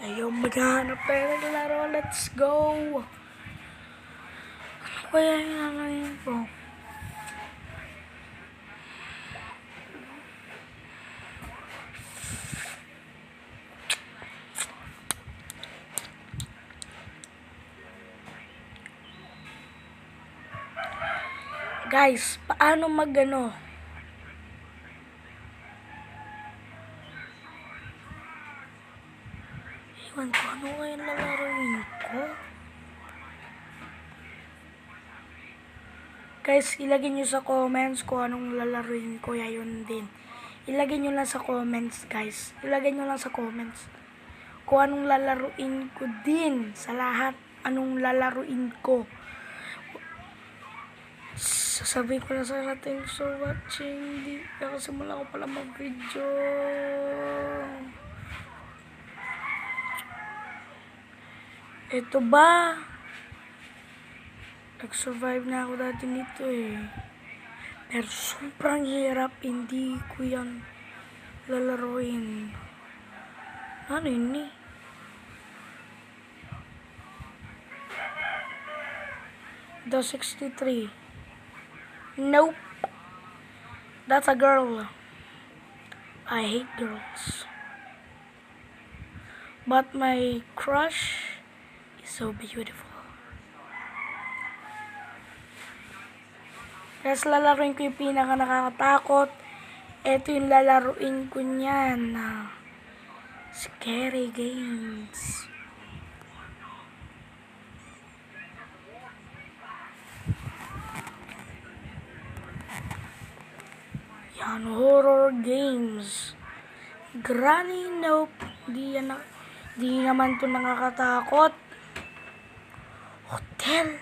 Ngayon maghahanap tayo ng laro. Let's go! Ano kaya yung nanayin ko? Guys, paano magano? Iwan ko, ano kaya lalaroin ko? Guys, ilagay nyo sa comments kung anong lalaroin ko. Yun din. Ilagay nyo lang sa comments, guys. Ilagay nyo lang sa comments kung anong lalaroin ko din. Sa lahat, anong lalaroin ko. Sasabihin ko na sa lahat, thanks for watching. Hindi nakasimula ko pala mag-video. Ito ba? Nag-survive na ako dati nito eh. Pero sobrang hirap, hindi ko yan lalaroin. Ano yun eh? The 63. Nope. That's a girl. I hate girls. But my crush is so beautiful. Tapos lalaroin ko yung pinaka nakakatakot. Ito yung lalaroin ko niyan. Scary games. Yan, horror games. Granny, nope. Di naman to nakakatakot. Hotel.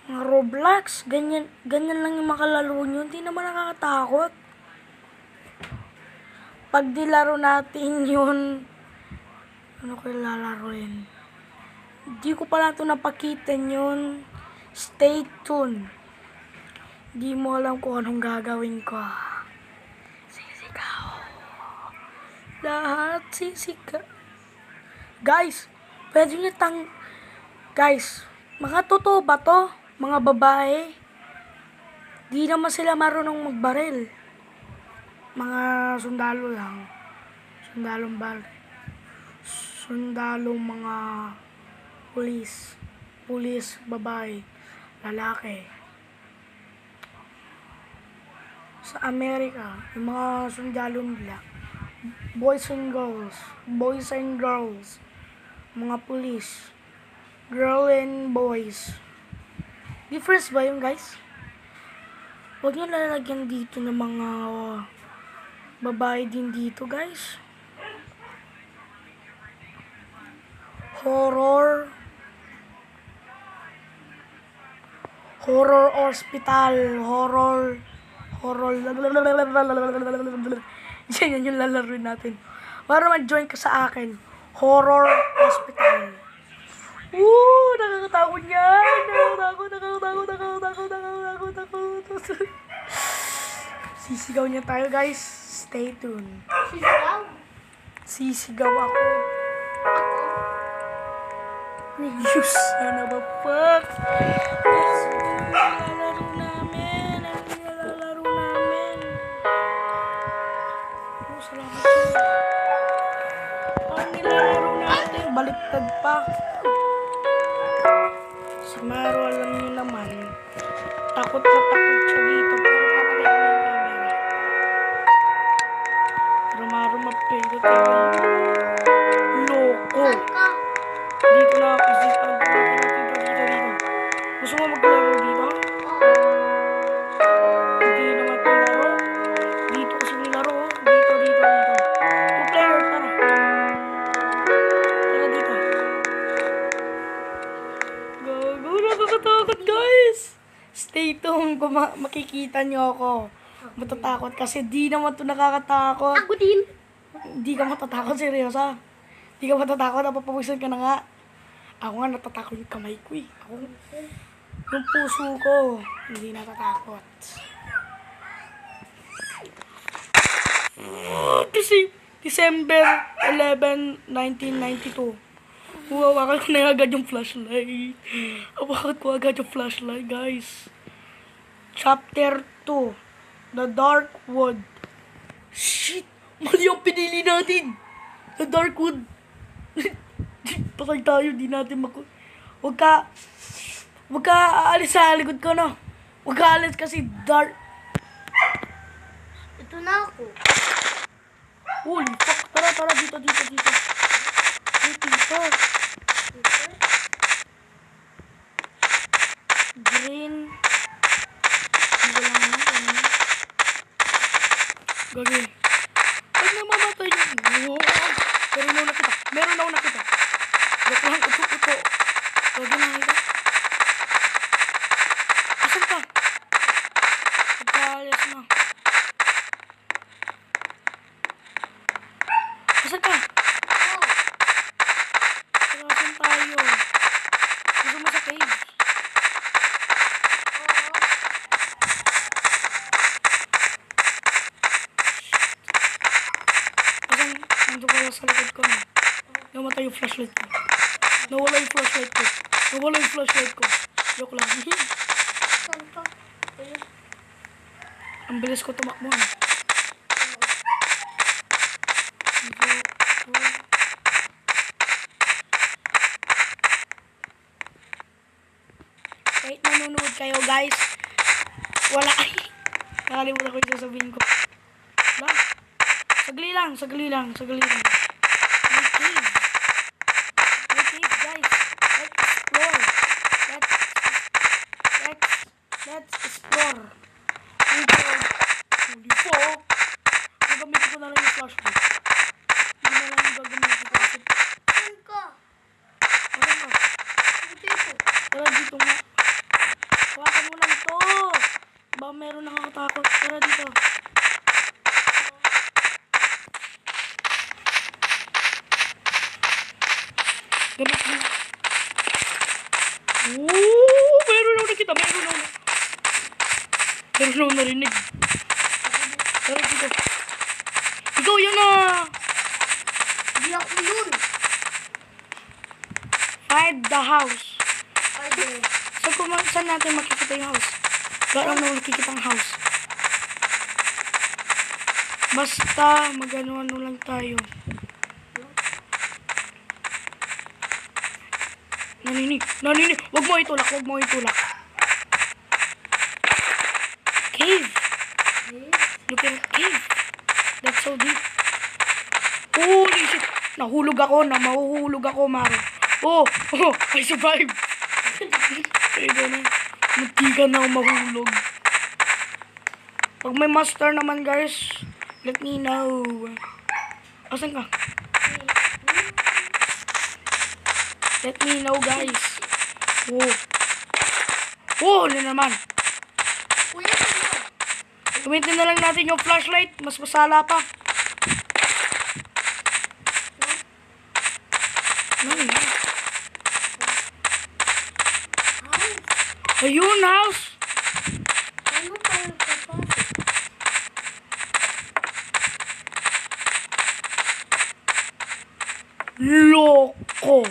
Mga Roblox, ganyan lang yung makalaro nyo. Hindi naman nakakatakot. Pag dilaro natin yun, ano ko lalaroin? Hindi ko pala ito napakita yun. Stay tuned. Hindi mo alam kung anong gagawin ko. Sisigaw. Lahat sisigaw. Guys, pwede nyo Guys, mga totoo ba to? Mga babae? Di naman sila marunong magbaril. Mga sundalo lang. Sundalong baril. Sundalong mga pulis. Pulis, babae. Lalaki. Sa Amerika, yung mga sundalong black. Boys and girls. Mga pulis. Girl and boys. Difference ba yun, guys? Huwag nyo lalagyan dito ng mga babae din dito, guys. Horror hospital. Horror. Yan yung lalaroin natin. Para mag-join ka sa akin. Horror hospital. Nakakatakot yan. Nakakatakot. Sisigaw niya tayo, guys. Stay tuned. Sisigaw ako. Reviews. Sana ba, fuck? Nilalaro namin. Salamat. Ang nilalaro natin. Baliktad pa. Si Maro, alam niyo naman, takot na takot siya dito, pero papatay ko na yung camera. Pero Maro, mapindot tayo. Loko. Dito na ako, dito. Gusto mo maglaro dito? Hindi naman ito laro. Dito kasi nilaro. Dito. Two player, tara. Tara dito. Gago, nakakatakot, guys. Stay tuned kung makikita nyo ako. Matatakot kasi di naman ito nakakatakot. Ako din. Hindi ka matatakot, seryoso. Hindi ka matatakot, napapawisan ka na nga. Ako nga natatakot yung kamay ko eh. Yung puso ko, hindi natatakot. Kasi December 11, 1992. Hawakan ko na agad yung flashlight. Hawakan ko agad yung flashlight, guys. Chapter 2. The Dark Wood. Shit! Mali ang pinili natin! The Dark Wood. Patay tayo, di natin Huwag ka aalis sa likod ko, no? Huwag ka aalis kasi dark. Ito na ako. Uy, fuck. Tara, dito. Dito. Green. Hindi ko lang ano. Gagi. Pag namamatay yun. Meron na ako nakita. Joke lang, upo. Gagi na nakita. Asan ka? Pagkaalis na. Asan ka? Asan tayo? Gusto mo sa cave? Asan? Nandun ko lang sa likod ko. Namatay yung flashlight ko. Nawala yung flashlight ko. Joke lang. Saan ka? Ang bilis ko tumakbo. Kahit nanonood kayo, guys, wala ay. Nakalimutan ko yung sasabihin ko. Wala. Sagli lang. May cave, guys. Let's explore. Let's explore. Holy fuck. Gagamitin ko na lang yung flashlight. Hindi na lang yung gagamitin ko kasi. Saan ka? Ano na? Dito. Tara dito nga. Hawakan mo lang to. Ba meron nakakatakot. Tara dito. Gamit mo. Meron ako nakita. Meron ako narinig. Tara dito. Ikaw yan na. Hindi ako yun. Find the house. Ay, Saan natin makikita yung house? Wala na makikita ang house. Basta mag-ano lang tayo. Naninig. Huwag mo itulak. Cave. Look at cave. That's so deep. Holy shit. Mahuhulog ako, Maro. Oh, I survived. Ito na. Muntikan na ako mahulog. Pag may master naman, guys, let me know. Asan ka? Let me know, guys. Ano naman? Kuya, saan ka? Gamitin na lang natin yung flashlight. Mas masala pa. Ayun, house. Ano tayo papasok? Loko.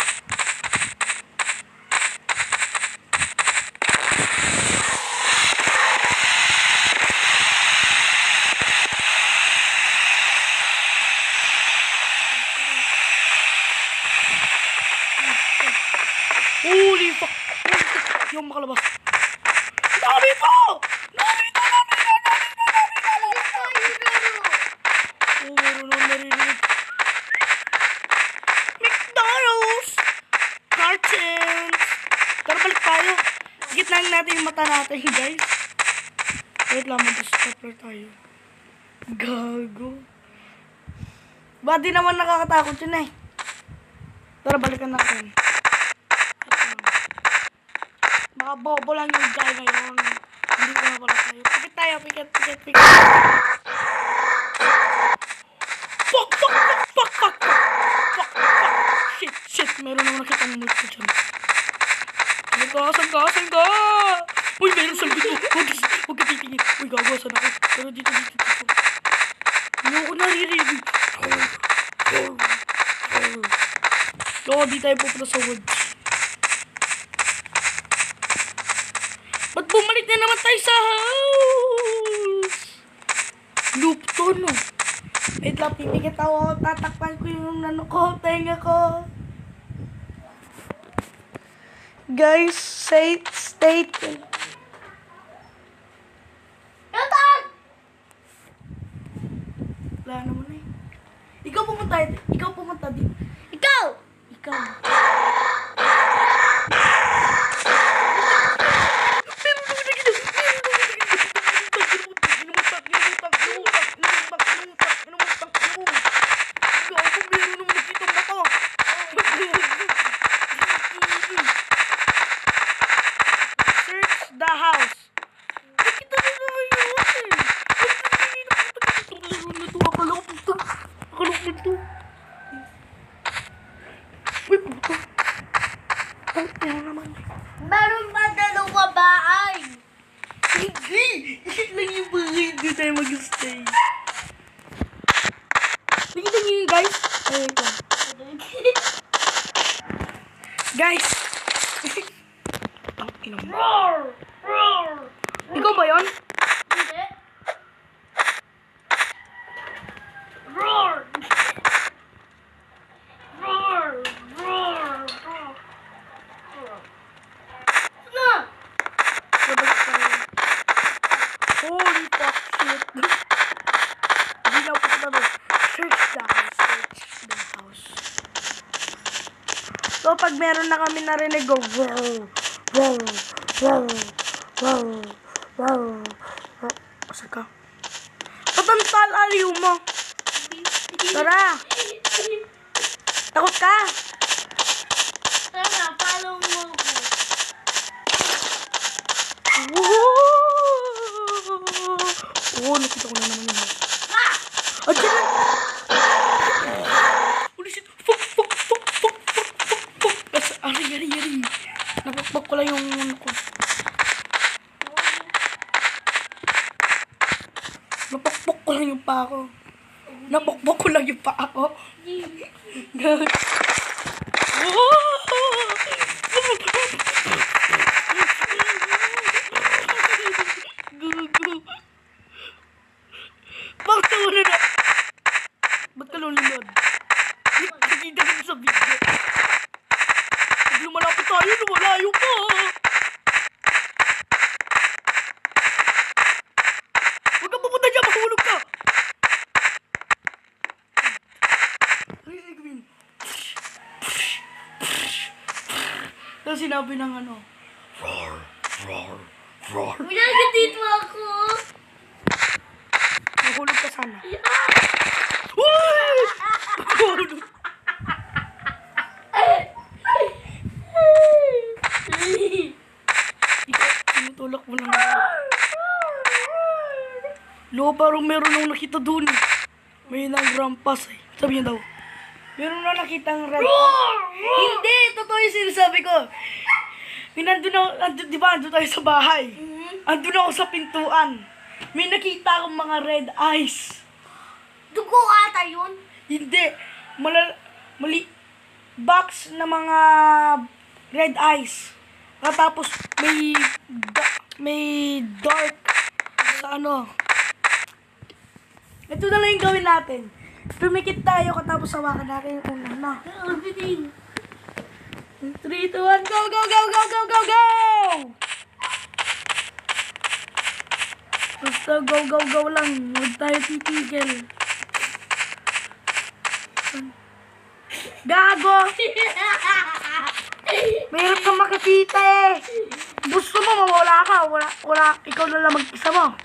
Holy fuck. Yung makalabas. Narito! Oh, meron akong narinig. McDonald's! Cartons! Tara, balik tayo. Gitnaan natin yung mata natin, guys. Wait lang, mag-stopper tayo. Gago. Ba, di naman nakakatakot yun eh. Tara, balikan natin. Baka bobo lang yung guy ngayon. Hindi ko na pala tayo. Pikit. Fuck. Shit. Meron naman nakitang multo dyan. Asan ka? Uy, meron sa dito. Huwag ka titingin. Uy, gago, saan ako? Pero dito. Hindi ko naririnig. Loko, di tayo pupunta sa woods. Ba't bumalik na naman tayo sa house? Loop to, no? Wait lang, pipikit ako. Tatakpan ko yung tenga ko. Guys, stay tuned. Yatan! Wala naman eh. Ikaw pumunta dito. Ikaw! Ikaw. Search the house. Nakita mo na ngayon eh. Akalok nito. Uy, puto. Ay, yan naman. Meron pa dalawa bahay. Hindi! Yan lang yung bahay. Hindi tayo mag-stay. Nakita niyo yun, guys? Ay, ito. Guys! Ang ina mo. Roar! Roar! Ikaw ba yun? Hindi. Roar! Roar! Roar! Roar! Na! Babalik tayo. Holy fuck shit. Hindi na ako na search the house. Search the house. So, pag meron na kami narinig, go, wow, wow, wow, wow, wow, wow. Asa ka? Patantal aliw mo. Tara. Takot ka? Tara, follow mo ko. Oo, nakita ko na naman yun. Ah! Andiyan na! Holy shit! Fuck! Ari. Napakpak ko lang yung ano ko. Napakpak ko lang yung paa ko. Napakpak ko lang yung paa ko. Bakit ka wala na? Ba't ka lumilod? Nakikita ka sa video. Pag lumalapit tayo, lumalayo ka. Huwag ka pupunta dyan, mahulog ka. Ano yung gawin? Tapos sinabi ng ano, roar. Minaga dito ako. Mahulog ka sana. Uy! Mahulog. Ikaw, tinutulak mo lang ako. Lo, parang meron nang nakita dun. May nang rampas eh. Sabi niya daw. Meron na nakitang red. Hindi! Totoo yung sinasabi ko. May di ba, andun tayo sa bahay. Andun ako sa pintuan. May nakita akong mga red eyes. Dugo ata yun. Hindi. Mali. Box na mga red eyes. Tapos may dark sa ano. Ito na lang yung gawin natin. Pumikit tayo katapos hawakan natin yung una na. 3, 2, 1, go! Basta go lang. Huwag tayo titigil. Gago! Mahirap kang makikita eh. Gusto mo, mawala ka. Wala. Ikaw na lang mag-isa mo.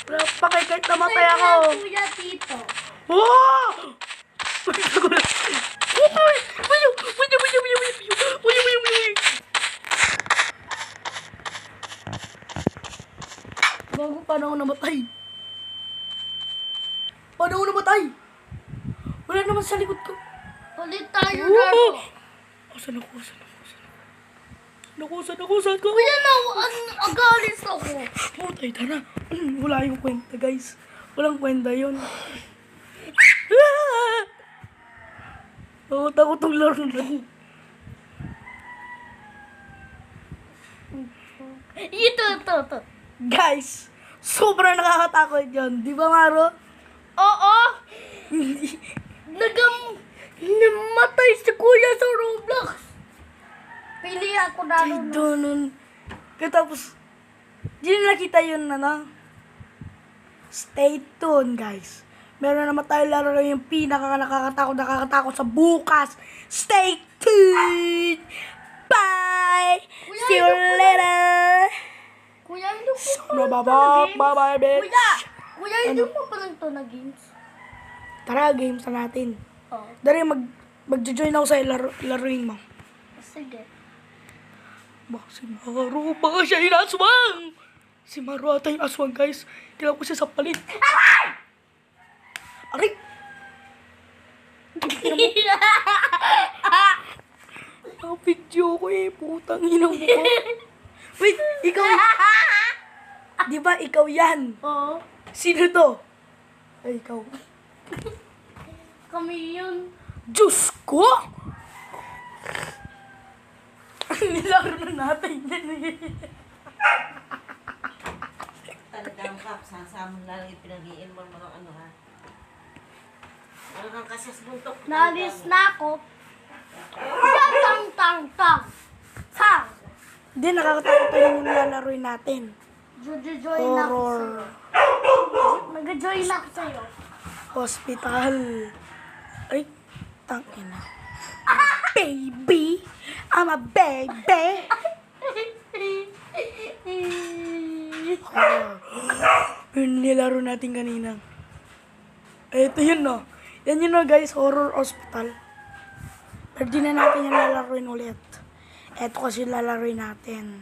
Wala pa kahit namatay ako. Kuya Tito. Oh! Bago, paano ako namatay? Wala naman sa likod ko. Ulit tayo Oh! laro. Saan ko? Kuya na, agalis ako. Tara. Wala yung kwenta, guys. Walang kwenta yun. Oo, takot tong laro na. Ito. Guys, sobrang nakakatakot yun. Di ba, Maro? Oo. Namatay si Kuya sa Roblox. Pili ako na Ay, doon. Katapos, di na nakita yun, Stay tuned, guys. Meron naman tayo laro yung nakakatakot sa bukas. Stay tuned! Bye! Kuya, See you later! Kuya, hindi ko Bye-bye, bitch! Kuya, hindi mo pa lang to na games. Tara, games na natin. Oo. Dari, mag-join ako sa laruin mo. Sige. Si Maru, baka siya yung aswang! Si Maru ata yung aswang, guys. Kailangan ko siya sapalit. Aray! Video ko putang ina mo ko. Wait, ikaw. Di ba ikaw yan? Oo. Sino to? Ay, ikaw. Kami yun. Diyos ko! Nilaro na natin yan Talagang kap, sasamon lang yung pinag-iin mo mga ano ha. Talagang kasas buntok. Naalis na ako. Tang. Hindi, nakakatakot tayo yung lalaroin natin. Join na ako Horror. sa'yo. Nag-join na ako sa'yo. Hospital. Ay, tangina. Baby! I'm a baby! Horror. Yung nilaro natin kanina. Ito yun, no? Yan yun, no, guys. Horror hospital. Pero di na natin yung lalaroin ulit. Ito kasi lalaroin natin.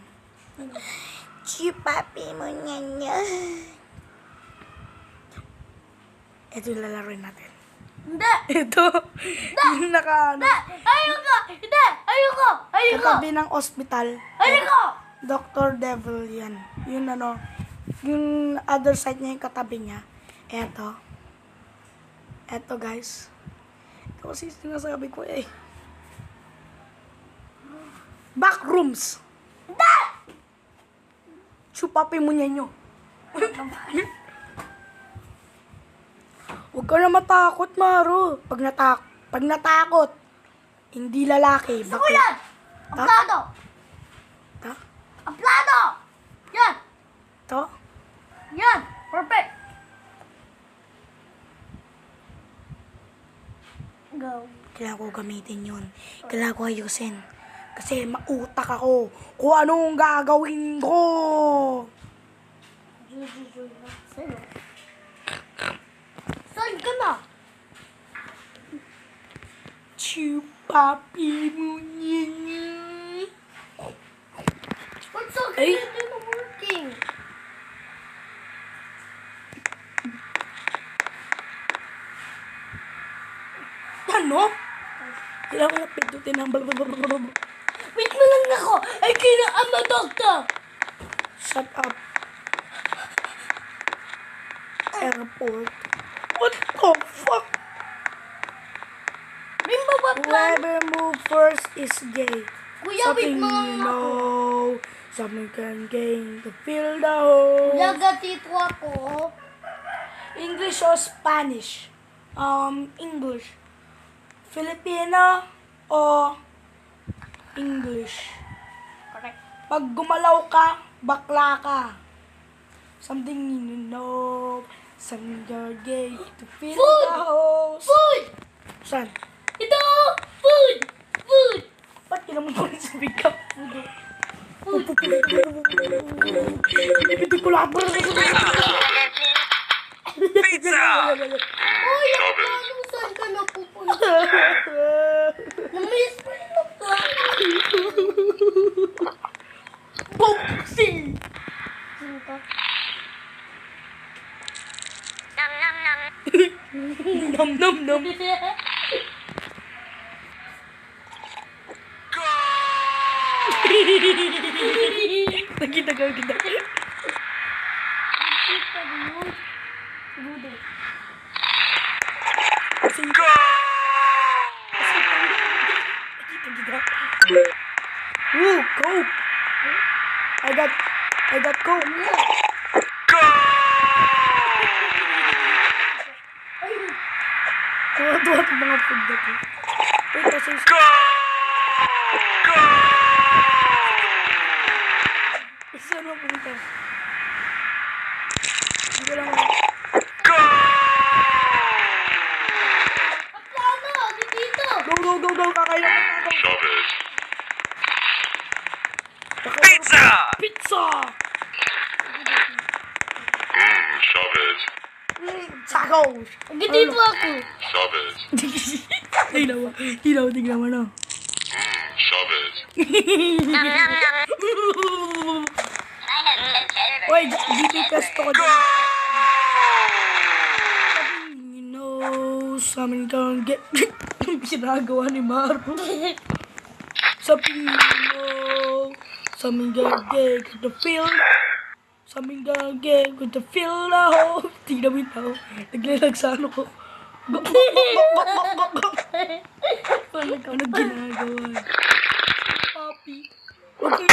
Chipapi mo niya. Ito yung lalaroin natin. Hindi! Ito. Yung naka, Ayoko! katabi ng hospital. Ayoko! Dr. Devil yan. Yun yung other side niya yung katabi niya. Eto guys. Ito kasi sinasabi ko Backrooms. Chupapi mo niya nyo. Huwag ka na matakot, Maro. Pag natakot, hindi lalaki. Gusto ko yan! Aplado! Ta? Aplado! Yan! To? Yan! Perfect! Go. Kailangan ko gamitin yun. Kailangan ko ayusin. Kasi mautak ako kung anong gagawin ko. Join na ako sa'yo. Saan ka na? Chupapi mo niya. What's so Ay. good na working? Ano? Kailangan ko na pindutin ang blablabla. Wait mo lang ako! I I'm a doctor! Shut up. Airport. What the fuck? May mabaplan! Whoever move first is gay. Kuya, wait Something mo lang you ako. know. Something can gain to fill the hole. Kuya, gatito ako. English or Spanish? English. Filipino o English? Correct. Pag gumalaw ka, bakla ka. Something you know. Something you're gay to fill Food! the holes. Food! Saan? Ito! Food! Food! Ba't kailangan mo rin sa bigap? Food! Ibitin ko lahat. Pizza! Uy, ako paano saan ka napupunta? Namiss mo yung Boxing! Sino ka? Nam nam nam. Nakita ka kita. Kita mo yun. Siguro. Ooh, coke. I got coke. Tuwa-tuwa ang mga food na to. Wait, kasi... Saan na punta? Hindi ko lang... Paano? Dito. Go! Kakain na natin. Shove it. Pizza! Pizza! Shove it. Tacos! Dito ako. Shove it. Tingnan mo na. Shove it. Uy, DP test ko dyan. Sabi kang get... Sinagawa ni Maro. Sabi gagay ko the feel. Sabi gagay ko the feel na ho. Tingnan mo ito. Naglalag sa ano ko. Ano ginagawa? Papi. Okay.